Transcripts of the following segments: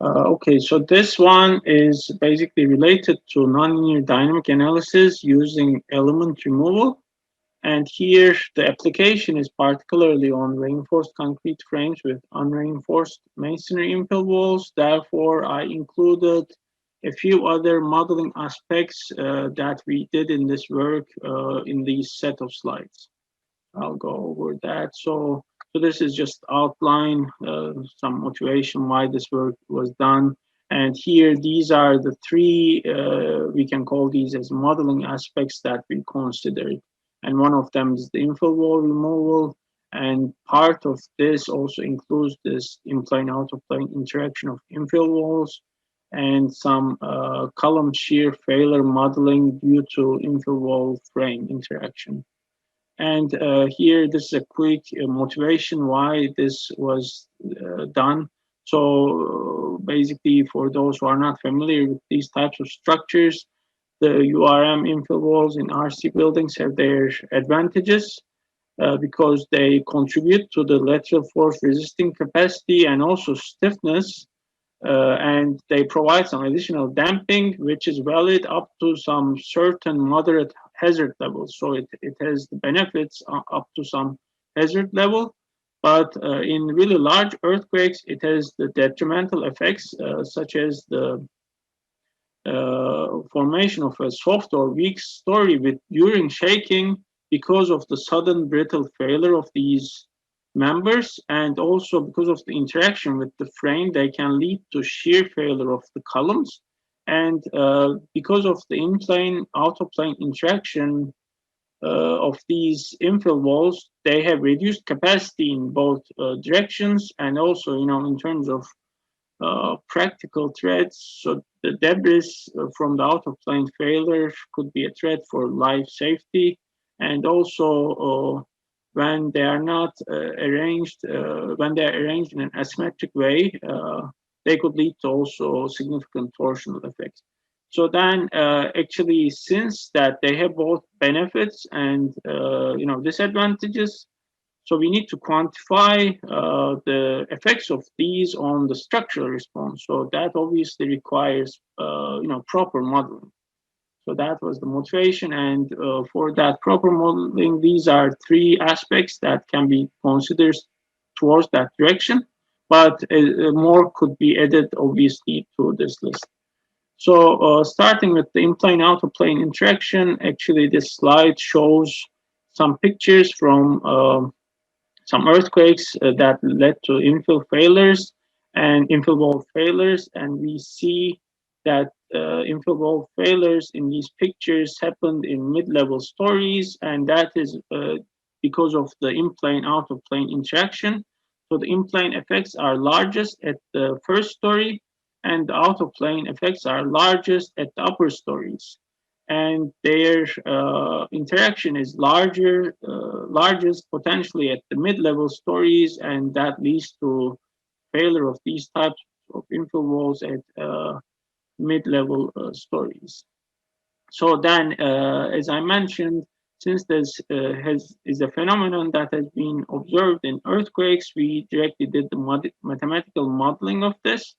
Okay, so this one is basically related to nonlinear dynamic analysis using element removal. And here the application is particularly on reinforced concrete frames with unreinforced masonry infill walls. Therefore, I included a few other modeling aspects that we did in this work in these set of slides. I'll go over that. So this is just outline, some motivation why this work was done. And here, these are the three, we can call these as modeling aspects that we considered. And one of them is the infill wall removal. And part of this also includes this in-plane, out-of-plane interaction of infill walls and some column shear failure modeling due to infill wall frame interaction. And here, this is a quick motivation why this was done. So basically, for those who are not familiar with these types of structures, the URM infill walls in RC buildings have their advantages because they contribute to the lateral force resisting capacity and also stiffness. And they provide some additional damping, which is valid up to some certain moderate hazard levels. So it has the benefits up to some hazard level. But in really large earthquakes, it has the detrimental effects, such as the formation of a soft or weak story during shaking because of the sudden brittle failure of these members, and also because of the interaction with the frame, they can lead to shear failure of the columns. And because of the in-plane, out-of-plane interaction of these infill walls, they have reduced capacity in both directions, and also, in terms of practical threats. So the debris from the out-of-plane failure could be a threat for life safety, and also when they are not arranged, when they are arranged in an asymmetric way, they could lead to also significant torsional effects. So then, actually, since that they have both benefits and disadvantages, so we need to quantify the effects of these on the structural response. So that obviously requires proper modeling. So that was the motivation, and for that proper modeling, these are three aspects that can be considered towards that direction, but more could be added obviously to this list. So starting with the in-plane, out-of-plane interaction, actually this slide shows some pictures from some earthquakes that led to infill failures and infill wall failures, and we see that infill wall failures in these pictures happened in mid-level stories, and that is because of the in-plane, out-of-plane interaction. So the in-plane effects are largest at the first story, and the out-of-plane effects are largest at the upper stories. And their interaction is largest potentially at the mid-level stories, and that leads to failure of these types of infill walls at mid-level stories. So then, as I mentioned, since this is a phenomenon that has been observed in earthquakes, we directly did the mathematical modeling of this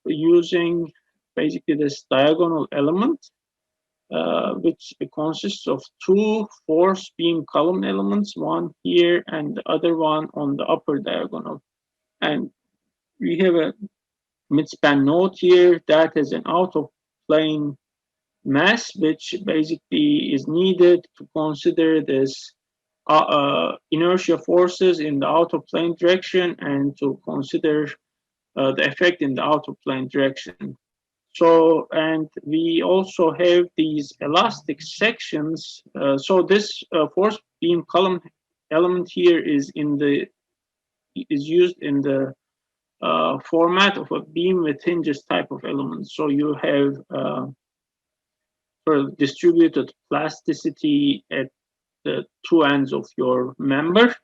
using basically this diagonal element, which consists of two force beam column elements, one here and the other one on the upper diagonal. And we have a midspan node here that is an out-of-plane mass, which basically is needed to consider this inertia forces in the out-of-plane direction and to consider the effect in the out-of-plane direction. So, and we also have these elastic sections. So this force beam column element here is used in the format of a beam with hinges type of element. So you have sort of distributed plasticity at the two ends of your member.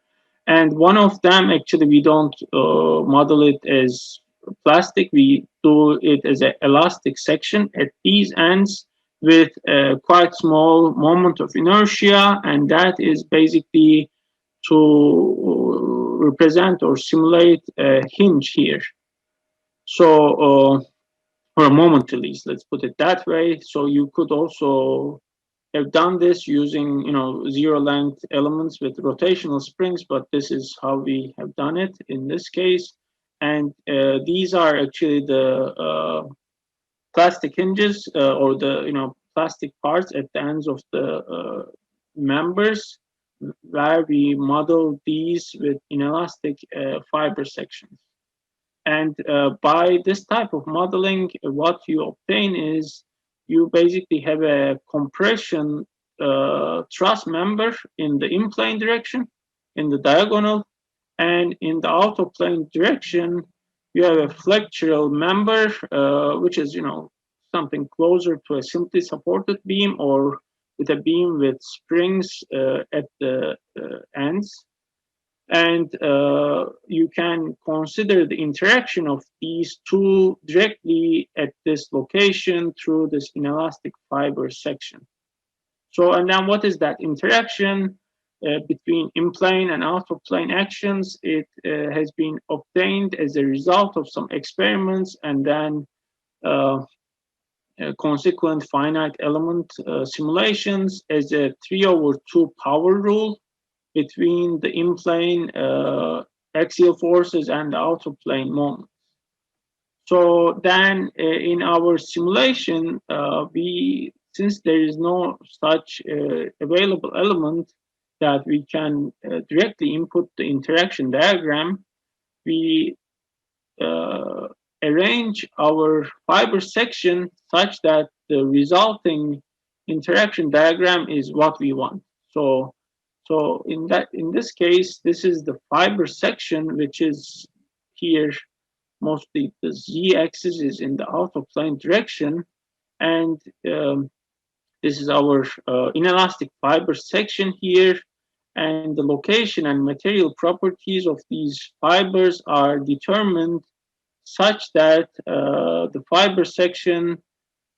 And one of them, actually, we don't model it as plastic. We do it as an elastic section at these ends with a quite small moment of inertia. And that is basically to represent or simulate a hinge here. So, for a moment at least, let's put it that way. So you could also have done this using, zero length elements with rotational springs, but this is how we have done it in this case. And these are actually the plastic hinges or the, plastic parts at the ends of the members, where we model these with inelastic fiber sections. And by this type of modeling, what you obtain is you basically have a compression truss member in the in-plane direction, in the diagonal, and in the out-of-plane direction, you have a flexural member, which is, something closer to a simply supported beam or with a beam with springs at the ends. And you can consider the interaction of these two directly at this location through this inelastic fiber section. So, and then what is that interaction between in-plane and out-of-plane actions? It has been obtained as a result of some experiments and then consequent finite element simulations as a 3/2 power rule between the in-plane axial forces and the out-of-plane moments. So then in our simulation, since there is no such available element that we can directly input the interaction diagram, we uh, arrange our fiber section such that the resulting interaction diagram is what we want. So in this case, this is the fiber section, which is here mostly the z-axis is in the out-of-plane direction, and this is our inelastic fiber section here, and the location and material properties of these fibers are determined such that the fiber section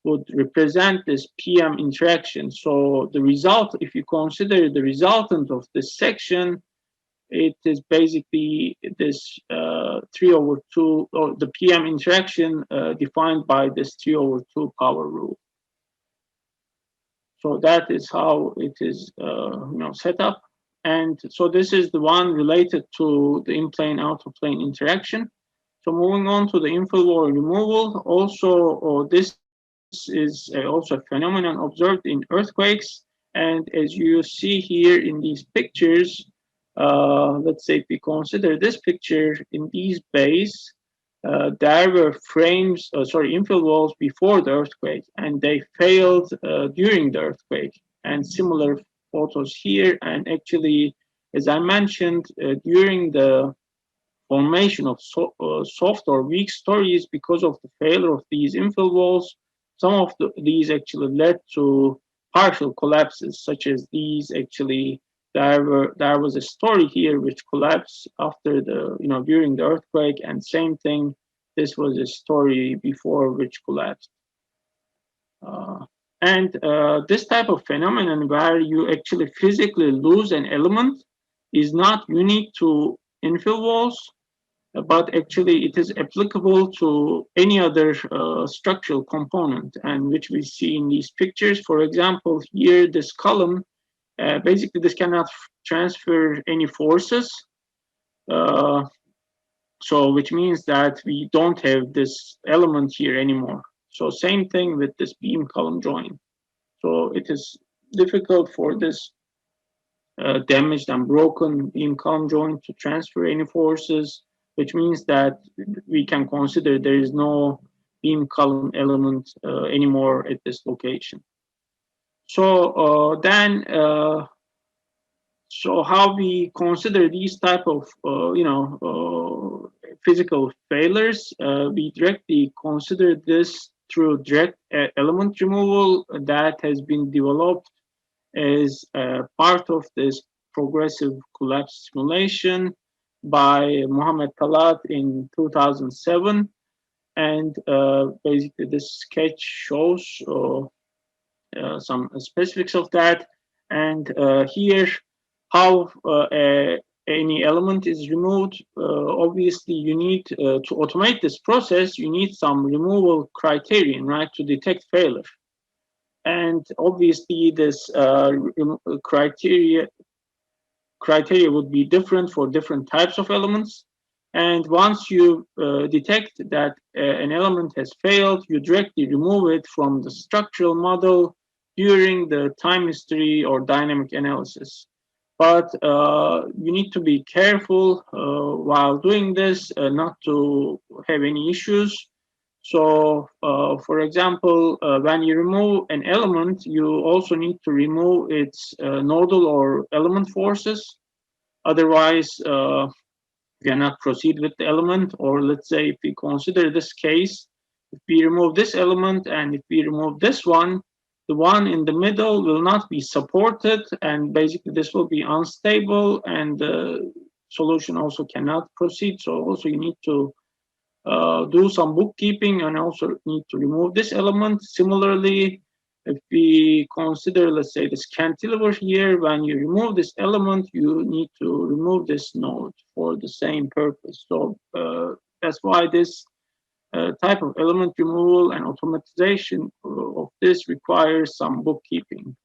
would represent this PM interaction. So the result, if you consider the resultant of this section, it is basically this 3/2, or the PM interaction defined by this 3/2 power rule. So that is how it is set up. And so this is the one related to the in-plane, out-of-plane interaction. So moving on to the infill wall removal, also this is also a phenomenon observed in earthquakes. And as you see here in these pictures, let's say if we consider this picture, in these bays, there were infill walls before the earthquake, and they failed during the earthquake. And similar photos here. And actually, as I mentioned, during the formation of soft or weak stories because of the failure of these infill walls. Some of these actually led to partial collapses, such as these. Actually, there was a story here which collapsed after during the earthquake, and same thing. This was a story before which collapsed. And this type of phenomenon where you actually physically lose an element is not unique to infill walls, but actually it is applicable to any other structural component, and which we see in these pictures. For example, here this column, basically this cannot transfer any forces, so which means that we don't have this element here anymore. So same thing with this beam column joint. So it is difficult for this damaged and broken beam column joint to transfer any forces, which means that we can consider there is no beam column element anymore at this location. So so how we consider these type of physical failures, we directly consider this through direct element removal that has been developed as part of this progressive collapse simulation by Mohamed Talat in 2007. And basically this sketch shows some specifics of that. And here how a any element is removed, obviously you need to automate this process, you need some removal criterion, right, to detect failure. And obviously this criteria would be different for different types of elements. And once you detect that an element has failed, you directly remove it from the structural model during the time history or dynamic analysis. But you need to be careful while doing this, not to have any issues. So, for example, when you remove an element, you also need to remove its nodal or element forces. Otherwise, we cannot proceed with the element. Or let's say if we consider this case, if we remove this element and if we remove this one, the one in the middle will not be supported, and basically this will be unstable, and the solution also cannot proceed. So also you need to do some bookkeeping and also need to remove this element. Similarly, if we consider, let's say, this cantilever here, when you remove this element, you need to remove this node for the same purpose. So that's why this type of element removal and automatization of this requires some bookkeeping.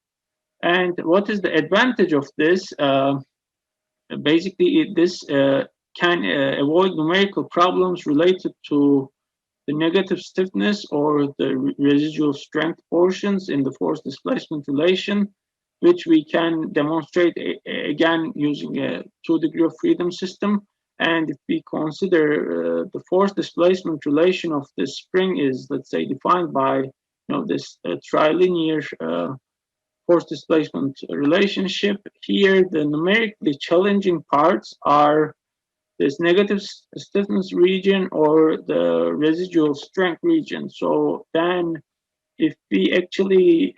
And what is the advantage of this? Basically, this can avoid numerical problems related to the negative stiffness or the residual strength portions in the force displacement relation, which we can demonstrate again using a 2-degree of freedom system. And if we consider the force displacement relation of this spring is, let's say, defined by this trilinear force displacement relationship, here the numerically challenging parts are this negative stiffness region or the residual strength region. So then if we actually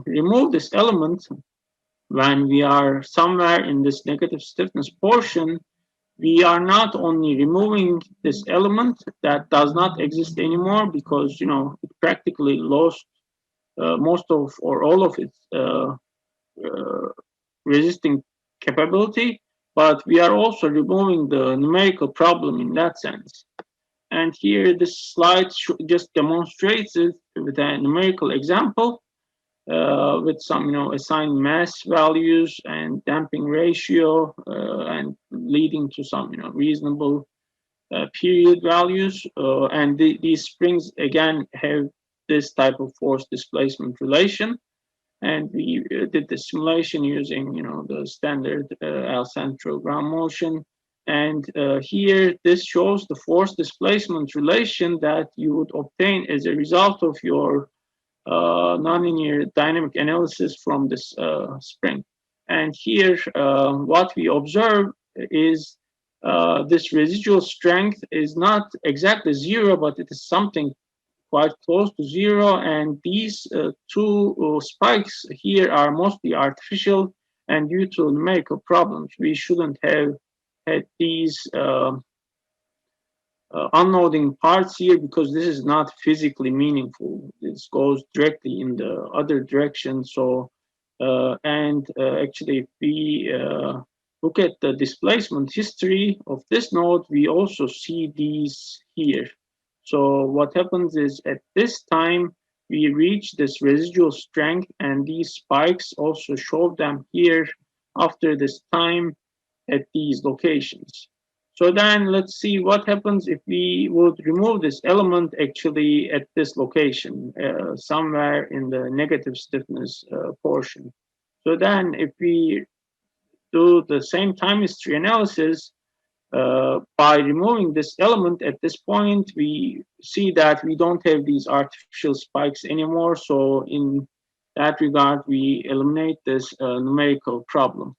remove this element when we are somewhere in this negative stiffness portion, we are not only removing this element that does not exist anymore because it practically lost most of or all of its resisting capability, but we are also removing the numerical problem in that sense. And here this slide just demonstrates it with a numerical example with some assigned mass values and damping ratio and leading to some reasonable period values. And these springs again have this type of force displacement relation. And we did the simulation using the standard Al Centro ground motion. And here this shows the force displacement relation that you would obtain as a result of your nonlinear dynamic analysis from this spring. And here what we observe is this residual strength is not exactly zero, but it is something quite close to zero, and these two spikes here are mostly artificial, and due to numerical problems we shouldn't have had these unloading parts here because this is not physically meaningful. This goes directly in the other direction. So actually if we look at the displacement history of this node, we also see these here. So what happens is at this time, we reach this residual strength, and these spikes also show them here after this time at these locations. So then let's see what happens if we would remove this element actually at this location, somewhere in the negative stiffness portion. So then if we do the same time history analysis, by removing this element at this point, we see that we don't have these artificial spikes anymore. So in that regard, we eliminate this numerical problem,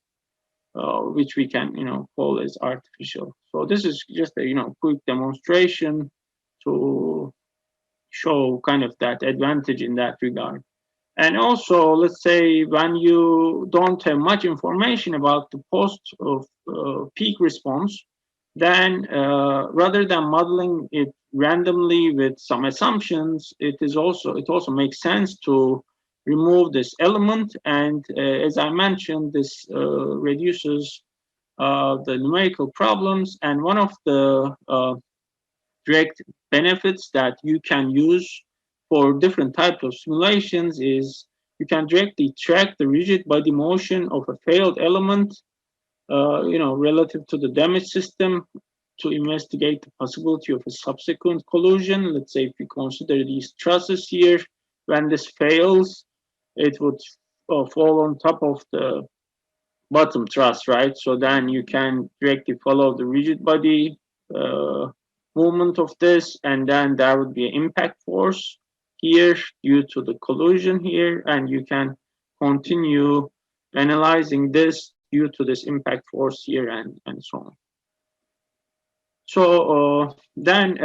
which we can, call as artificial. So this is just a, quick demonstration to show kind of that advantage in that regard. And also, let's say when you don't have much information about the post of peak response, then rather than modeling it randomly with some assumptions, it also makes sense to remove this element. And as I mentioned, this reduces the numerical problems. And one of the direct benefits that you can use for different types of simulations is you can directly track the rigid body motion of a failed element, relative to the damage system, to investigate the possibility of a subsequent collision. Let's say if we consider these trusses here, when this fails, it would fall on top of the bottom truss, right? So then you can directly follow the rigid body uh, movement of this, and then there would be an impact force here due to the collision here, and you can continue analyzing this due to this impact force here and so on. So then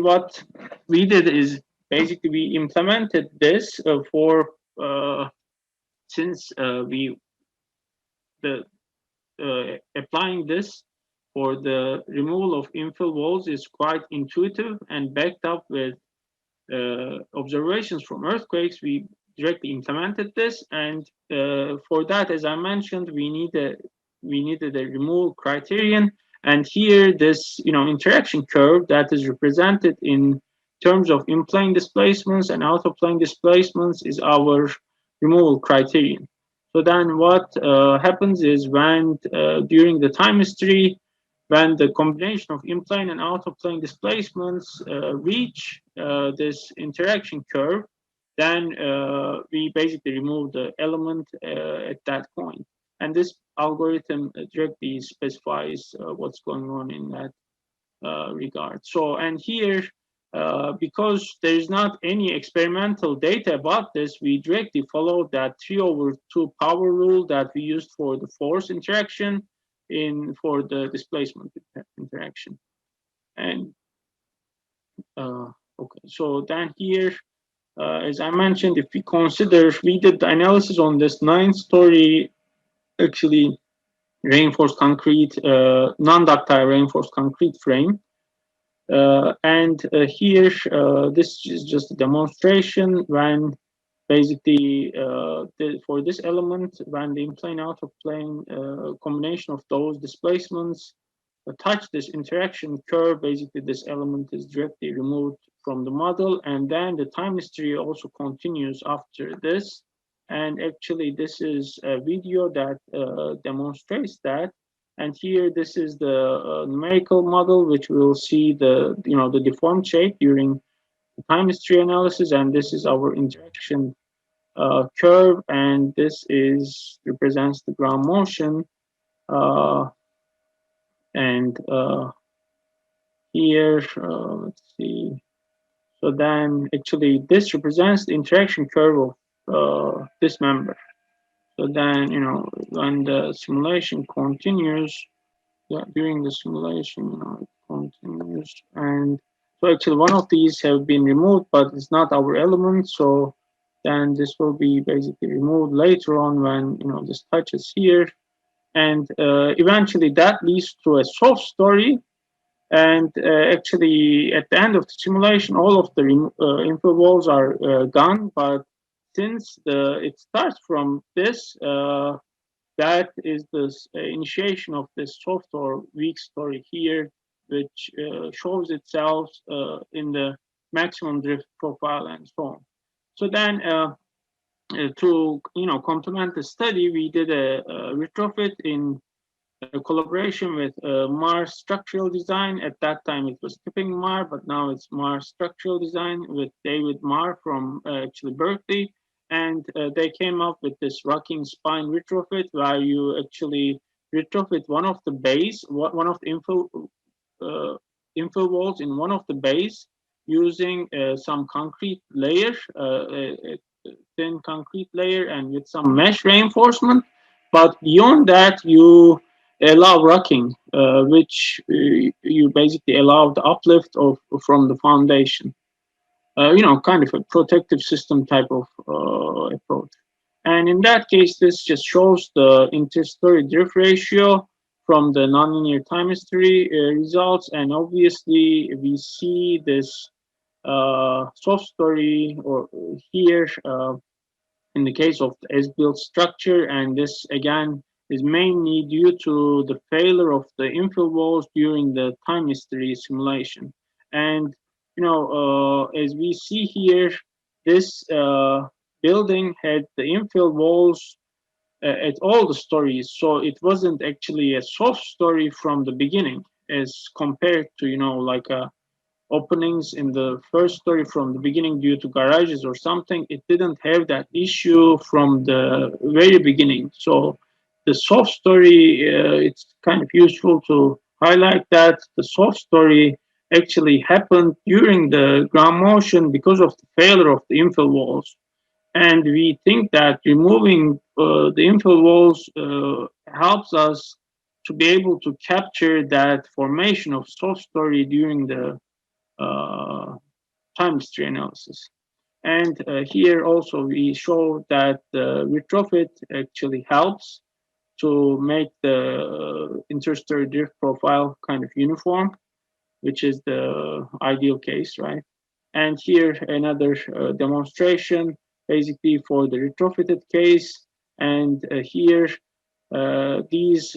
what we did is basically we implemented this for since we the applying this for the removal of infill walls is quite intuitive and backed up with observations from earthquakes. We directly implemented this, and for that, as I mentioned, we needed a removal criterion. And here, this interaction curve that is represented in terms of in-plane displacements and out-of-plane displacements is our removal criterion. So then, what happens is when during the time history, when the combination of in-plane and out-of-plane displacements reach this interaction curve, then we basically remove the element at that point. And this algorithm directly specifies what's going on in that regard. So, and here, because there is not any experimental data about this, we directly follow that 3/2 power rule that we used for the force interaction for the displacement interaction. And okay, so then here, as I mentioned, if we consider, we did the analysis on this 9-story, actually reinforced concrete, non-ductile reinforced concrete frame. And here, this is just a demonstration when basically for this element, when the in-plane out-of-plane combination of those displacements touch this interaction curve, basically this element is directly removed from the model, and then the time history also continues after this. And actually, this is a video that demonstrates that. And here, this is the numerical model, which will see the deformed shape during the time history analysis, and this is our interaction curve, and this represents the ground motion. And here, let's see. So then, actually, this represents the interaction curve of this member. So then, when the simulation continues, during the simulation, it continues. And so actually, one of these have been removed, but it's not our element. So then this will be basically removed later on when, this touches here. And eventually that leads to a soft story. And actually, at the end of the simulation, all of the infill walls are gone. But since it starts from this, that is the initiation of this soft or weak story here, which shows itself in the maximum drift profile and so on. So then, to complement the study, we did a retrofit in collaboration with Mars Structural Design. At that time, it was Tipping Mar, but now it's Mars Structural Design with David Marr from actually Berkeley. And they came up with this rocking spine retrofit where you actually retrofit one of the bays, one of the infill walls in one of the bays using some concrete layer, a thin concrete layer, and with some mesh reinforcement. But beyond that, you allow rocking, which you basically allow the uplift from the foundation. Kind of a protective system type of approach. And in that case, this just shows the inter-story drift ratio from the nonlinear time history results. And obviously, we see this soft story or here in the case of the as-built structure. And this, again, is mainly due to the failure of the infill walls during the time history simulation. And as we see here, this building had the infill walls at all the stories, so it wasn't actually a soft story from the beginning, as compared to like openings in the first story from the beginning due to garages or something. It didn't have that issue from the very beginning. So the soft story, it's kind of useful to highlight that the soft story actually happened during the ground motion because of the failure of the infill walls. And we think that removing the infill walls helps us to be able to capture that formation of soft story during the uh, time history analysis. And here also we show that the retrofit actually helps to make the interstory drift profile kind of uniform, which is the ideal case, right? And here another demonstration basically for the retrofitted case. And here these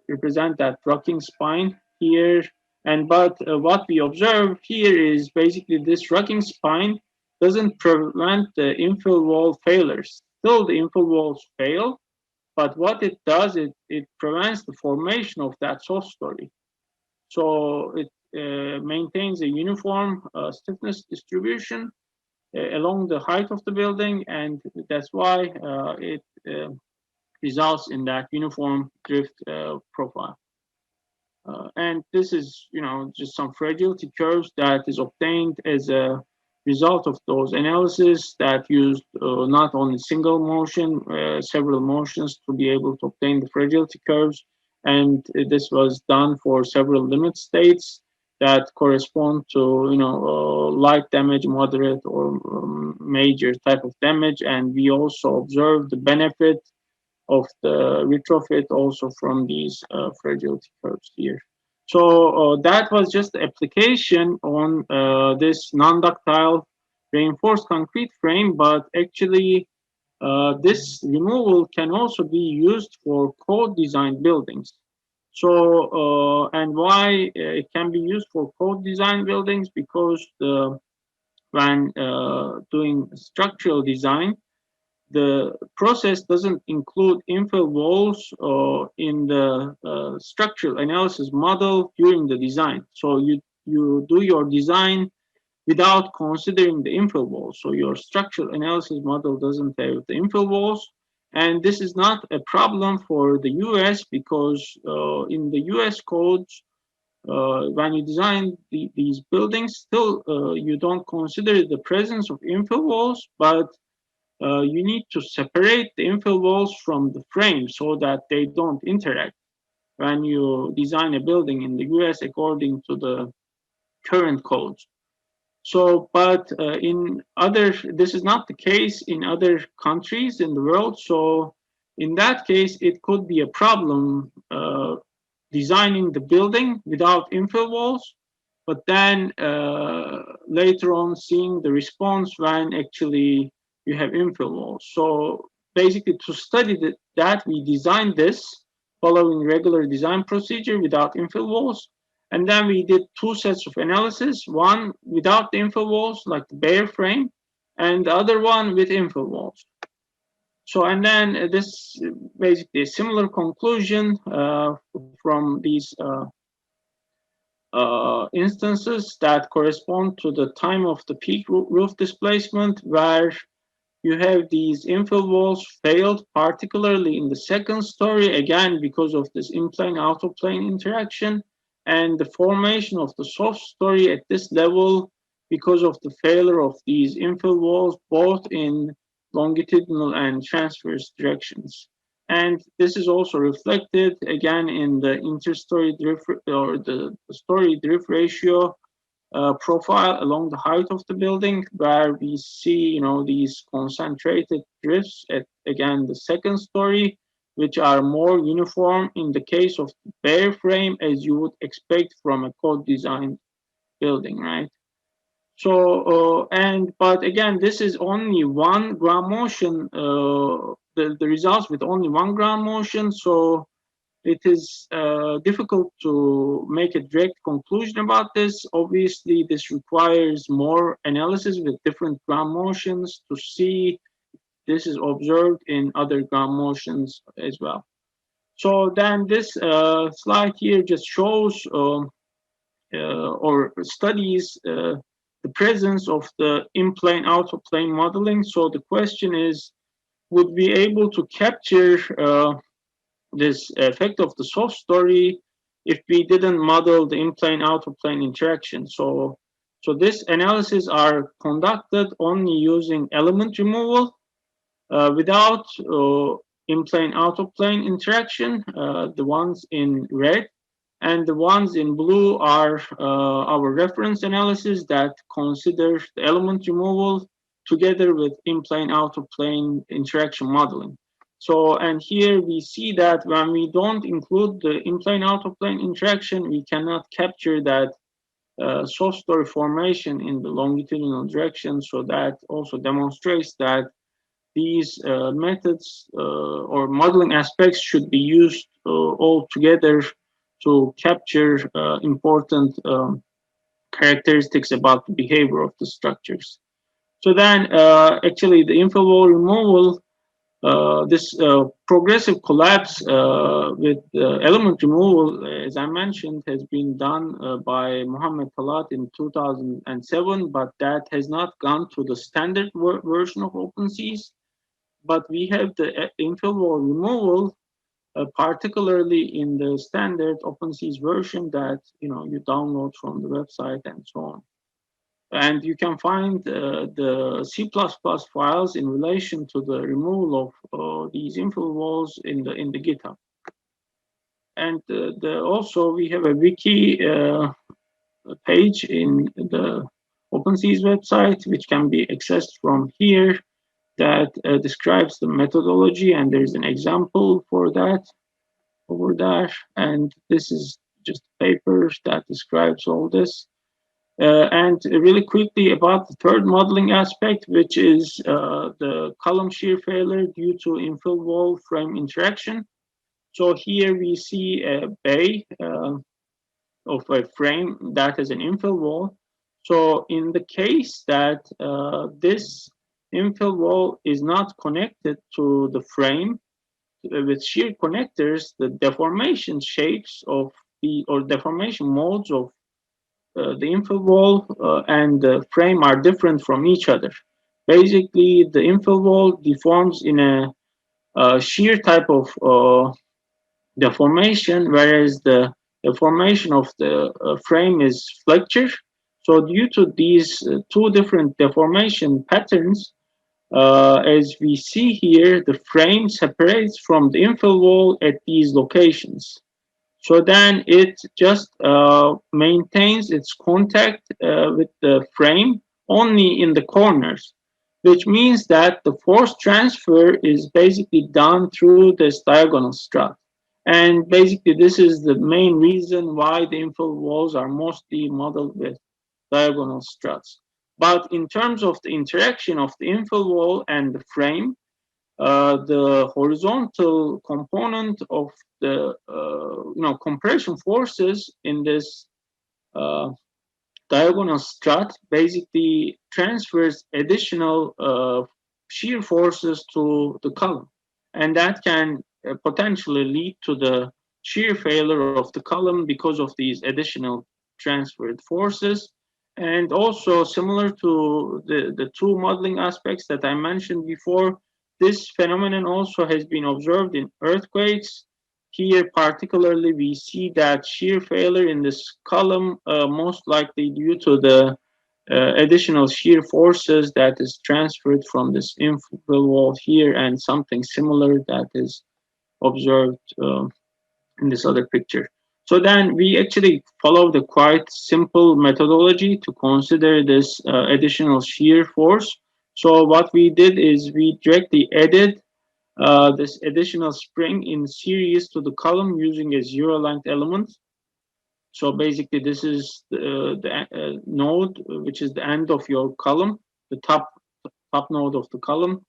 represent that rocking spine here. And but what we observe here is basically this rocking spine doesn't prevent the infill wall failures. Still, the infill walls fail, but what it does, it prevents the formation of that soft story. So it maintains a uniform stiffness distribution along the height of the building, and that's why it results in that uniform drift profile. And this is, just some fragility curves that is obtained as a result of those analysis that used not only single motion, several motions to be able to obtain the fragility curves. And this was done for several limit states that correspond to, light damage, moderate, or major type of damage. And we also observed the benefit of the retrofit also from these fragility curves here. So that was just the application on this non-ductile reinforced concrete frame, but actually this removal can also be used for code design buildings. So, and why it can be used for code design buildings? Because when doing structural design, the process doesn't include infill walls in the structural analysis model during the design. So you do your design without considering the infill walls. So your structural analysis model doesn't have the infill walls. And this is not a problem for the US because in the US codes, when you design these buildings, still you don't consider the presence of infill walls, but you need to separate the infill walls from the frame so that they don't interact when you design a building in the US according to the current codes. So, but this is not the case in other countries in the world. So, in that case, it could be a problem designing the building without infill walls, but then later on seeing the response when actually you have infill walls. So basically to study that, we designed this following regular design procedure without infill walls. And then we did two sets of analysis, one without the infill walls, like the bare frame, and the other one with infill walls. So, and then this basically a similar conclusion from these instances that correspond to the time of the peak roof displacement, where you have these infill walls failed, particularly in the second story, again, because of this in-plane, out-of-plane interaction, and the formation of the soft story at this level because of the failure of these infill walls, both in longitudinal and transverse directions. And this is also reflected again in the interstory drift or the story drift ratio profile along the height of the building, where we see, these concentrated drifts at, again, the second story, which are more uniform in the case of the bare frame, as you would expect from a code design building, right? So, but again, this is only one ground motion the results with only one ground motion, so it is difficult to make a direct conclusion about this. Obviously, this requires more analysis with different ground motions to see this is observed in other ground motions as well. So then this slide here just shows or studies the presence of the in-plane, out-of-plane modeling. So the question is, would we be able to capture this effect of the soft story if we didn't model the in-plane, out-of-plane interaction? So this analysis are conducted only using element removal without in-plane, out-of-plane interaction, the ones in red. And the ones in blue are our reference analysis that consider the element removal together with in-plane, out-of-plane interaction modeling. So, and here we see that when we don't include the in-plane, out-of-plane interaction, we cannot capture that soft story formation in the longitudinal direction. So that also demonstrates that these methods or modeling aspects should be used all together to capture important characteristics about the behavior of the structures. So then actually the infill wall removal, this progressive collapse with element removal, as I mentioned, has been done by Mohammed Talat in 2007, but that has not gone to the standard version of OpenSees. But we have the infill wall removal, particularly in the standard OpenSees version that you download from the website and so on. And you can find the C++ files in relation to the removal of these infill walls in the GitHub. And also we have a wiki page in the OpenSees website, which can be accessed from here, that describes the methodology, and there's an example for that over there. And this is just papers that describes all this. And really quickly about the third modeling aspect, which is the column shear failure due to infill wall frame interaction. So here we see a bay of a frame that has an infill wall. So in the case that this infill wall is not connected to the frame with shear connectors, the deformation shapes of or deformation modes of the infill wall and the frame are different from each other. Basically, the infill wall deforms in a shear type of deformation, whereas the deformation of the frame is flexure. So due to these two different deformation patterns, as we see here, the frame separates from the infill wall at these locations. So then it just maintains its contact with the frame only in the corners, which means that the force transfer is basically done through this diagonal strut. And basically, this is the main reason why the infill walls are mostly modeled with diagonal struts. But in terms of the interaction of the infill wall and the frame, the horizontal component of the compression forces in this diagonal strut basically transfers additional shear forces to the column, and that can potentially lead to the shear failure of the column because of these additional transferred forces. And also similar to the two modeling aspects that I mentioned before, this phenomenon also has been observed in earthquakes. Here, particularly, we see that shear failure in this column most likely due to the additional shear forces that is transferred from this infill wall here, and something similar that is observed in this other picture. So then we actually followed a quite simple methodology to consider this additional shear force. So what we did is we directly added this additional spring in series to the column using a zero length element. So basically this is the node, which is the end of your column, the top node of the column.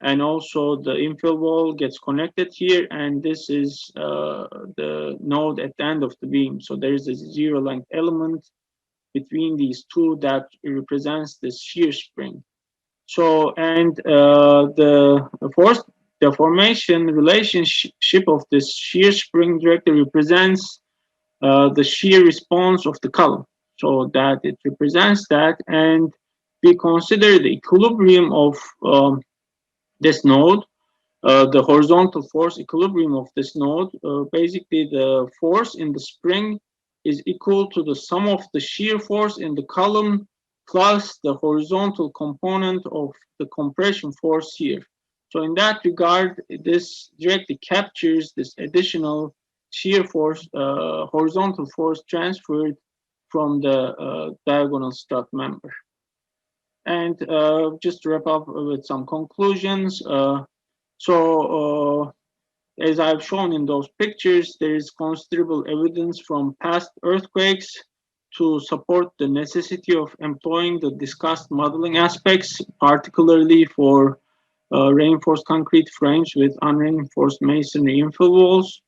and also the infill wall gets connected here, and this is the node at the end of the beam. So there is a zero length element between these two that represents the shear spring. So, and the force deformation relationship of this shear spring directly represents the shear response of the column. So that it represents that, and we consider the equilibrium of this node, the horizontal force equilibrium of this node. Basically, the force in the spring is equal to the sum of the shear force in the column plus the horizontal component of the compression force here. So in that regard, this directly captures this additional shear force, horizontal force transferred from the diagonal strut member. And just to wrap up with some conclusions, as I've shown in those pictures, there is considerable evidence from past earthquakes to support the necessity of employing the discussed modeling aspects, particularly for reinforced concrete frames with unreinforced masonry infill walls.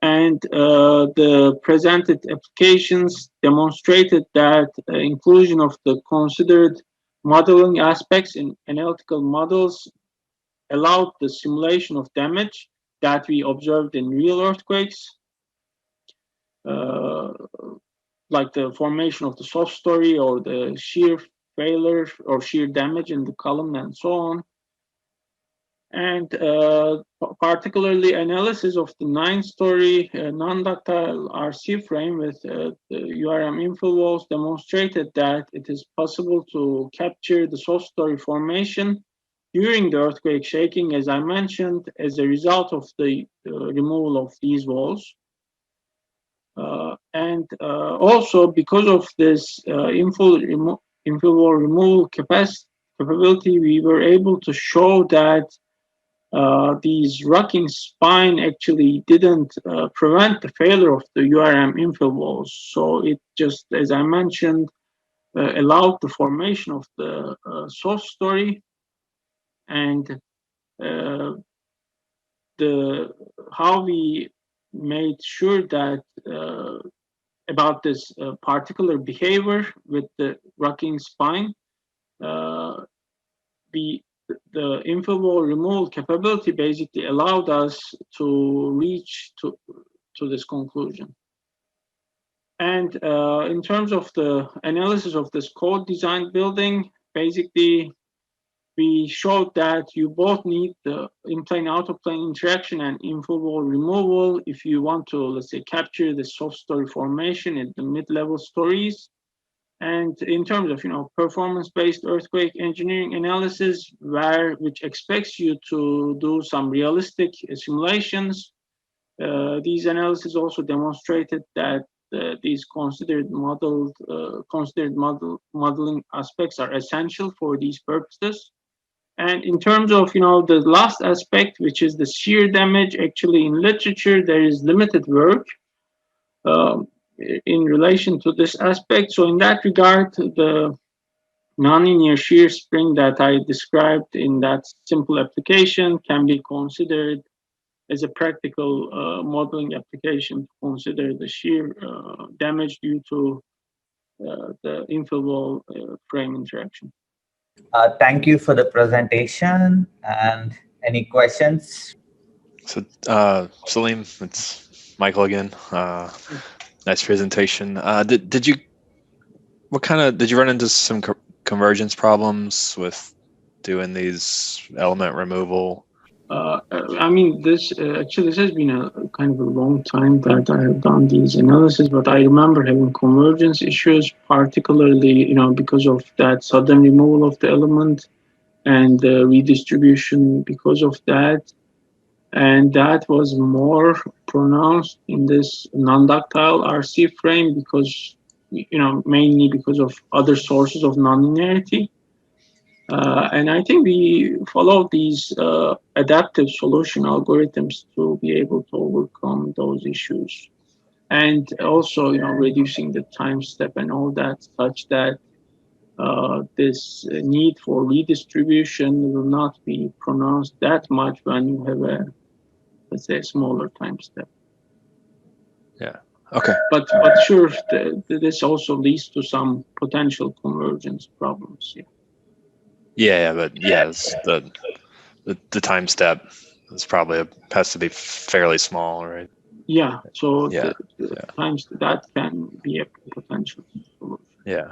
And the presented applications demonstrated that inclusion of the considered modeling aspects in analytical models allowed the simulation of damage that we observed in real earthquakes, like the formation of the soft story or the shear failure or shear damage in the column and so on. And particularly analysis of the 9-story non-ductile RC frame with the URM infill walls demonstrated that it is possible to capture the soft story formation during the earthquake shaking, as I mentioned, as a result of the removal of these walls. And also because of this infill wall removal capability, we were able to show that these rocking spine actually didn't prevent the failure of the URM infill walls. So it just, as I mentioned, allowed the formation of the soft story, and how we made sure that about this particular behavior with the rocking spine, the infill wall removal capability basically allowed us to reach to this conclusion. And in terms of the analysis of this code design building, basically we showed that you both need the in-plane out-of-plane interaction and infill wall removal if you want to, let's say, capture the soft story formation in the mid-level stories. And in terms of performance-based earthquake engineering analysis, which expects you to do some realistic simulations, these analyses also demonstrated that these considered modeling aspects are essential for these purposes. And in terms of the last aspect, which is the shear damage, actually in literature there is limited work in relation to this aspect. So in that regard, the nonlinear shear spring that I described in that simple application can be considered as a practical modeling application to consider the shear damage due to the infill wall frame interaction. Thank you for the presentation. And any questions? So, Selim, it's Michael again. Nice presentation. Did you run into some convergence problems with doing these element removal? I mean, this has been a kind of a long time that I have done these analysis, but I remember having convergence issues, particularly because of that sudden removal of the element and the redistribution because of that. And that was more pronounced in this non-ductile RC frame because, mainly because of other sources of nonlinearity. And I think we followed these adaptive solution algorithms to be able to overcome those issues. And also, reducing the time step and all that, such that this need for redistribution will not be pronounced that much when you have a, let's say, a smaller time step. Yeah. Okay. But sure, this also leads to some potential convergence problems. Yeah. Yeah, but yeah, it's the time step is probably has to be fairly small, right? Yeah. So Yeah. the times that can be a potential solution. Yeah.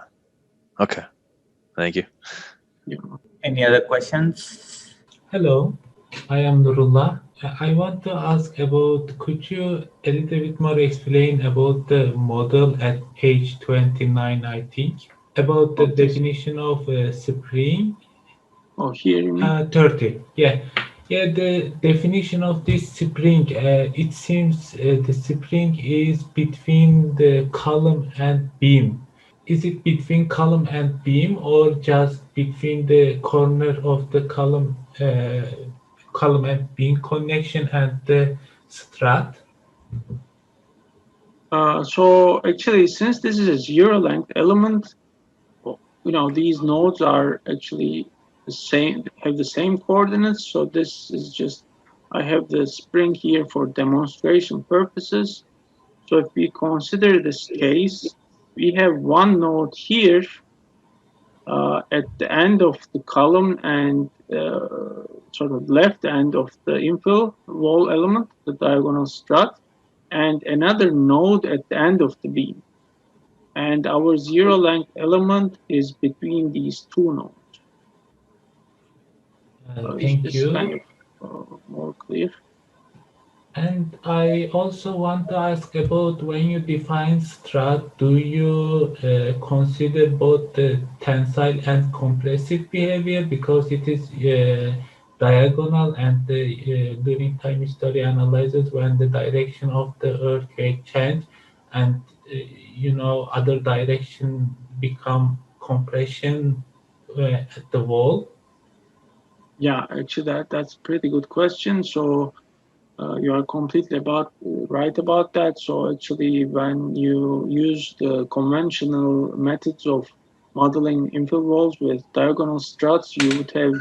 Okay. Thank you. Yeah. Any other questions? Hello, I am Nurullah. I want to ask about, could you a little bit more explain about the model at page 29, I think, about the definition of spring? Oh, here you mean? 30, yeah. Yeah, the definition of this spring, it seems the spring is between the column and beam. Is it between column and beam or just between the corner of the column and beam connection and the strut? So actually, since this is a zero length element, these nodes are actually the same, have the same coordinates. So this is just, I have the spring here for demonstration purposes. So if we consider this case, we have one node here at the end of the column and sort of left end of the infill wall element, the diagonal strut, and another node at the end of the beam. And our zero length element is between these two nodes. Is Thank this kind you. of more clear? And I also want to ask about, when you define strut, do you consider both the tensile and compressive behavior, because it is diagonal, and during time history analysis, when the direction of the earthquake change and other direction become compression at the wall? Yeah, actually that's a pretty good question. So you are completely right about that. So actually, when you use the conventional methods of modeling infill walls with diagonal struts, you would have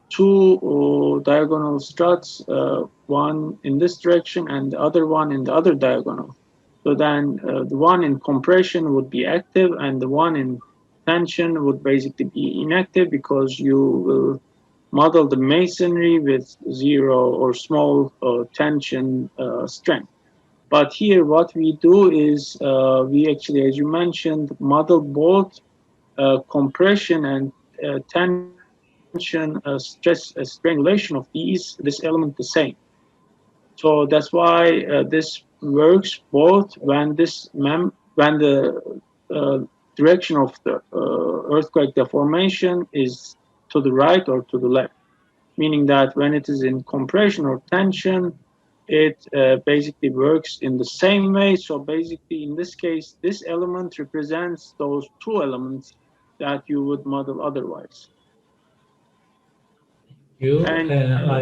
two diagonal struts, one in this direction and the other one in the other diagonal. So then the one in compression would be active and the one in tension would basically be inactive, because you will model the masonry with zero or small tension strength. But here what we do is we actually, as you mentioned, model both compression and tension stress strangulation of this element the same. So that's why this works both when when the direction of the earthquake deformation is to the right or to the left, meaning that when it is in compression or tension, it basically works in the same way. So basically, in this case, this element represents those two elements that you would model otherwise. You, And I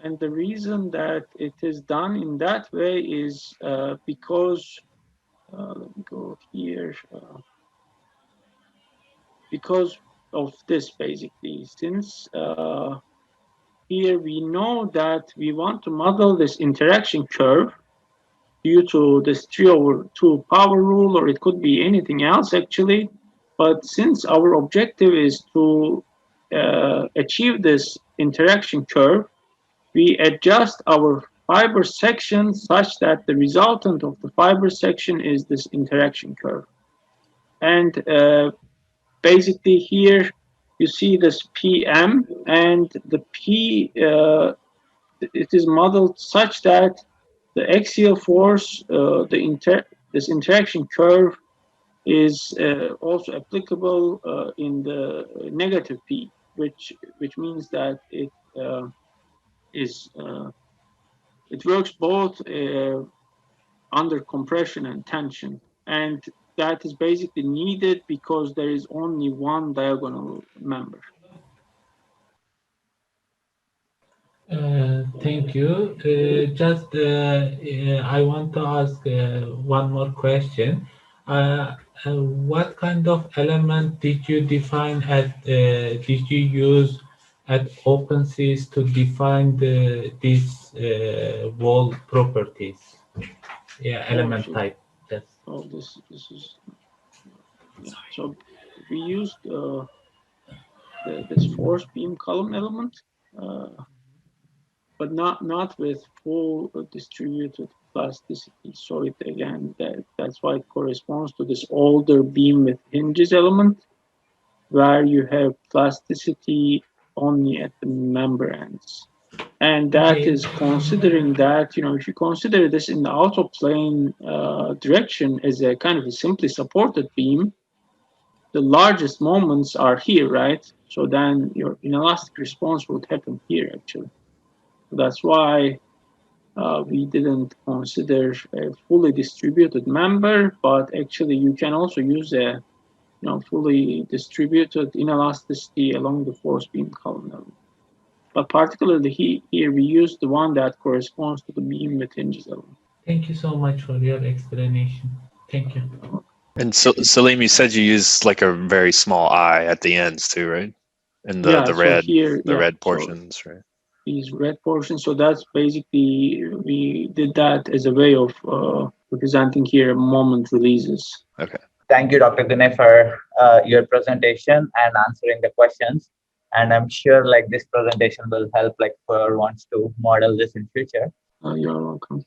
and the reason that it is done in that way is because let me go here, because of this basically. Since here we know that we want to model this interaction curve due to this 3/2 power rule, or it could be anything else actually. But since our objective is to achieve this interaction curve, we adjust our fiber section such that the resultant of the fiber section is this interaction curve. And basically here you see this PM, and the P, it is modeled such that the axial force, this interaction curve is also applicable in the negative P, which means that it is it works both under compression and tension, and that is basically needed because there is only one diagonal member. Thank you. I want to ask one more question. What kind of element did you define did you use at OpenSees to define these wall properties? Yeah, Oh, element sure. type. Yes. Oh, this is yeah. So we used this force beam column element, but not with full distributed plasticity. So it again that's why it corresponds to this older beam with hinges element, where you have plasticity only at the member ends. And that Okay. is considering that, if you consider this in the out of plane direction as a kind of a simply supported beam, the largest moments are here, right? So then your inelastic response would happen here, actually. That's why we didn't consider a fully distributed member, but actually you can also use a fully distributed inelasticity along the force beam column element. But particularly here we use the one that corresponds to the beam with hinges element. Thank you so much for your explanation. Thank you. And so, Selim, you said you use like a very small eye at the ends too, right? And the Yeah, so here, the yeah, red so portions, right? these red portions, so that's basically, we did that as a way of representing here moment releases. Okay. Thank you, Dr. Gunay, for your presentation and answering the questions. And I'm sure like this presentation will help like whoever wants to model this in future. You're welcome.